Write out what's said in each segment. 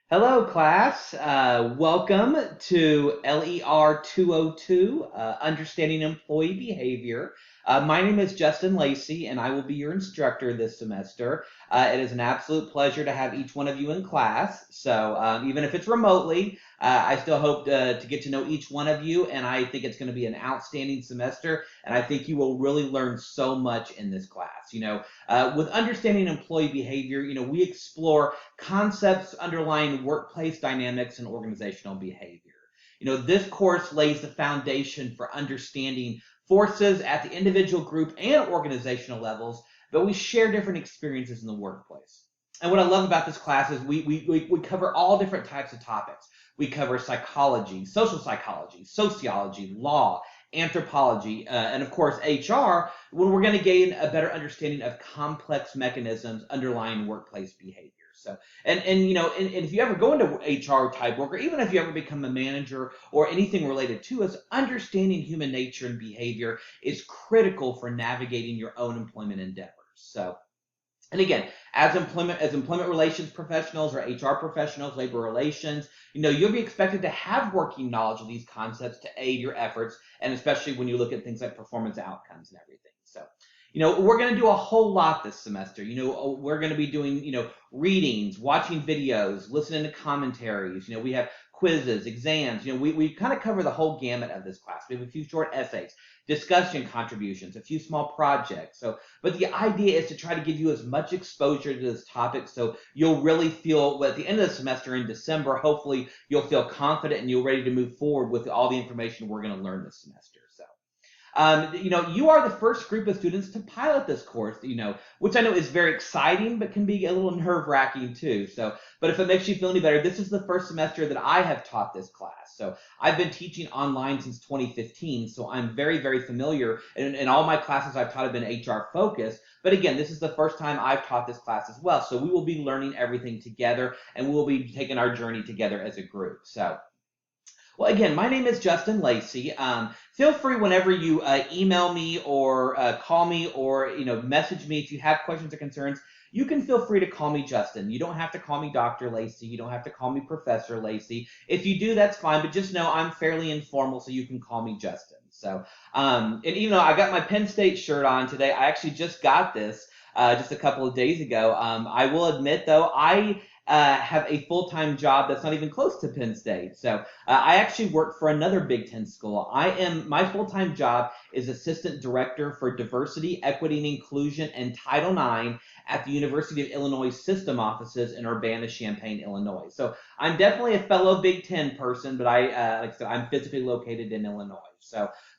Hello, class. Welcome to LER 202, Understanding Employee Behavior. My name is Justin Lacey, and I will be your instructor this semester. It is an absolute pleasure to have each one of you in class. So, even if it's remotely, I still hope to get to know each one of you, and I think it's going to be an outstanding semester, and I think you will really learn so much in this class. With understanding employee behavior, we explore concepts underlying workplace dynamics and organizational behavior. This course lays the foundation for understanding forces at the individual, group, and organizational levels, but we share different experiences in the workplace. And what I love about this class is we cover all different types of topics. We cover psychology, social psychology, sociology, law, anthropology, and of course HR, when we're going to gain a better understanding of complex mechanisms underlying workplace behavior. So, and if you ever go into HR type work, or even if you ever become a manager or anything related to us, understanding human nature and behavior is critical for navigating your own employment endeavors. So, and again, as employment relations professionals or HR professionals, labor relations, you'll be expected to have working knowledge of these concepts to aid your efforts, and especially when you look at things like performance outcomes and everything. So, we're going to do a whole lot this semester. We're going to be doing, readings, watching videos, listening to commentaries. We have quizzes, exams. We kind of cover the whole gamut of this class. We have a few short essays, discussion contributions, a few small projects. But the idea is to try to give you as much exposure to this topic so you'll really feel, well, at the end of the semester in December, hopefully you'll feel confident and you're ready to move forward with all the information we're going to learn this semester. You are the first group of students to pilot this course, which I know is very exciting, but can be a little nerve-wracking too. But if it makes you feel any better, this is the first semester that I have taught this class. So I've been teaching online since 2015, so I'm very, very familiar. And all my classes I've taught have been HR focused. But again, this is the first time I've taught this class as well. So we will be learning everything together, and we will be taking our journey together as a group. Well, again, my name is Justin Lacey. Feel free whenever you email me or call me or message me if you have questions or concerns. You can feel free to call me Justin. You don't have to call me Dr. Lacey. You don't have to call me Professor Lacey. If you do, that's fine. But just know I'm fairly informal, so you can call me Justin. And even though I got my Penn State shirt on today, I actually just got this just a couple of days ago. I will admit, though, I have a full-time job that's not even close to Penn State. So I actually work for another Big Ten school. My full-time job is Assistant Director for Diversity, Equity, and Inclusion and Title IX at the University of Illinois System Offices in Urbana-Champaign, Illinois. So I'm definitely a fellow Big Ten person, but like I said, I'm physically located in Illinois.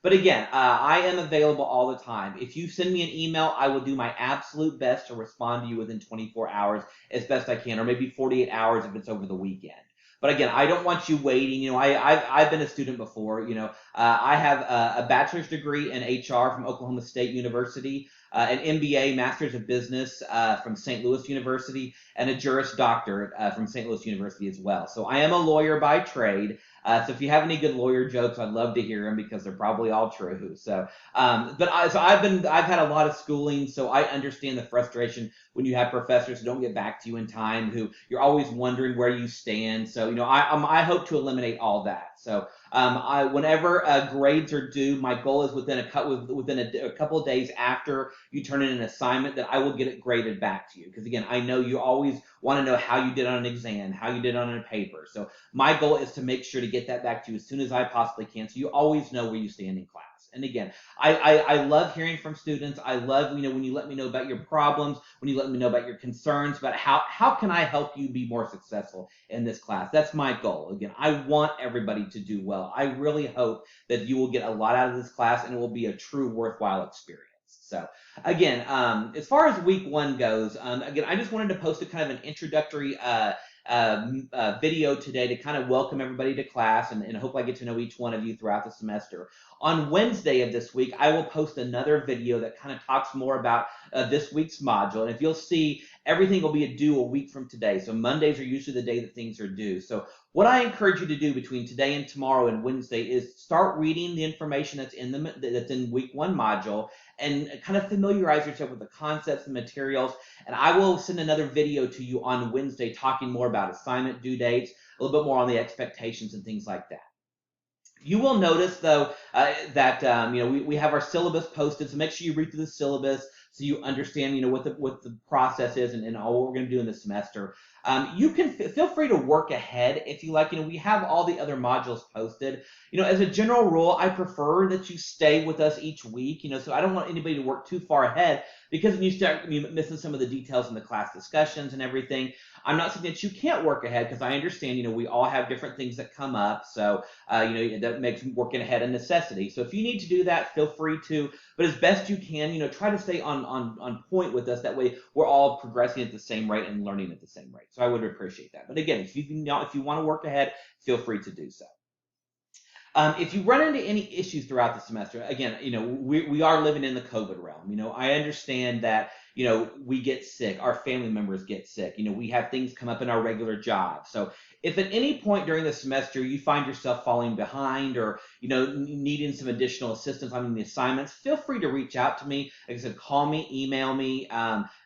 But again, I am available all the time. If you send me an email, I will do my absolute best to respond to you within 24 hours as best I can, or maybe 48 hours if it's over the weekend. But again, I don't want you waiting. I've been a student before. I have a bachelor's degree in HR from Oklahoma State University, an MBA, Master's of Business from St. Louis University, and a Juris Doctorate from St. Louis University as well. So I am a lawyer by trade. So if you have any good lawyer jokes, I'd love to hear them because they're probably all true. I've had a lot of schooling, so I understand the frustration when you have professors who don't get back to you in time, who you're always wondering where you stand. So I hope to eliminate all that. Whenever grades are due, my goal is within a couple of days after you turn in an assignment that I will get it graded back to you. Because again, I know you always want to know how you did on an exam, how you did on a paper. So my goal is to make sure to get that back to you as soon as I possibly can, so you always know where you stand in class. And again, I love hearing from students. I love when you let me know about your problems, when you let me know about your concerns, about how can I help you be more successful in this class. That's my goal. Again, I want everybody to do well. I really hope that you will get a lot out of this class and it will be a true worthwhile experience. So again, as far as week one goes, again, I just wanted to post a kind of an introductory video today to kind of welcome everybody to class and hope I get to know each one of you throughout the semester. On Wednesday of this week, I will post another video that kind of talks more about this week's module. And if you'll see, everything will be due a week from today. So Mondays are usually the day that things are due. So what I encourage you to do between today and tomorrow and Wednesday is start reading the information that's in week 1 module, and kind of familiarize yourself with the concepts and materials. And I will send another video to you on Wednesday talking more about assignment due dates, a little bit more on the expectations and things like that. You will notice, though, that we have our syllabus posted, so make sure you read through the syllabus so you understand what the process is and all what we're going to do in the semester. You can feel free to work ahead if you like. We have all the other modules posted. As a general rule, I prefer that you stay with us each week. So I don't want anybody to work too far ahead, because then you start missing some of the details in the class discussions and everything. I'm not saying that you can't work ahead, because I understand, we all have different things that come up. So, that makes working ahead a necessity. So if you need to do that, feel free to. But as best you can, try to stay on point with us. That way, we're all progressing at the same rate and learning at the same rate. So I would appreciate that. But again, if you want to work ahead, feel free to do so. If you run into any issues throughout the semester, again, we are living in the COVID realm. I understand that, we get sick, our family members get sick, we have things come up in our regular job. So if at any point during the semester you find yourself falling behind, or, needing some additional assistance on the assignments, feel free to reach out to me. Like I said, call me, email me,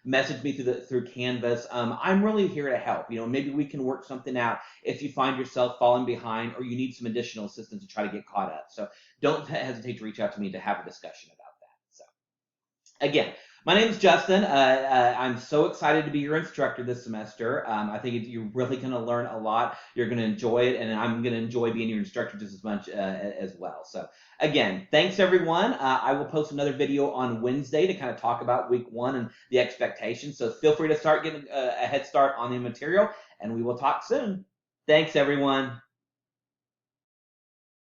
message me through Canvas. I'm really here to help. Maybe we can work something out if you find yourself falling behind, or you need some additional assistance to try to get caught up. So don't hesitate to reach out to me to have a discussion about that. So again, my name is Justin. I'm so excited to be your instructor this semester. I think you're really going to learn a lot. You're going to enjoy it, and I'm going to enjoy being your instructor just as much as well. So again, thanks everyone. I will post another video on Wednesday to kind of talk about week 1 and the expectations. So feel free to start getting a head start on the material, and we will talk soon. Thanks everyone.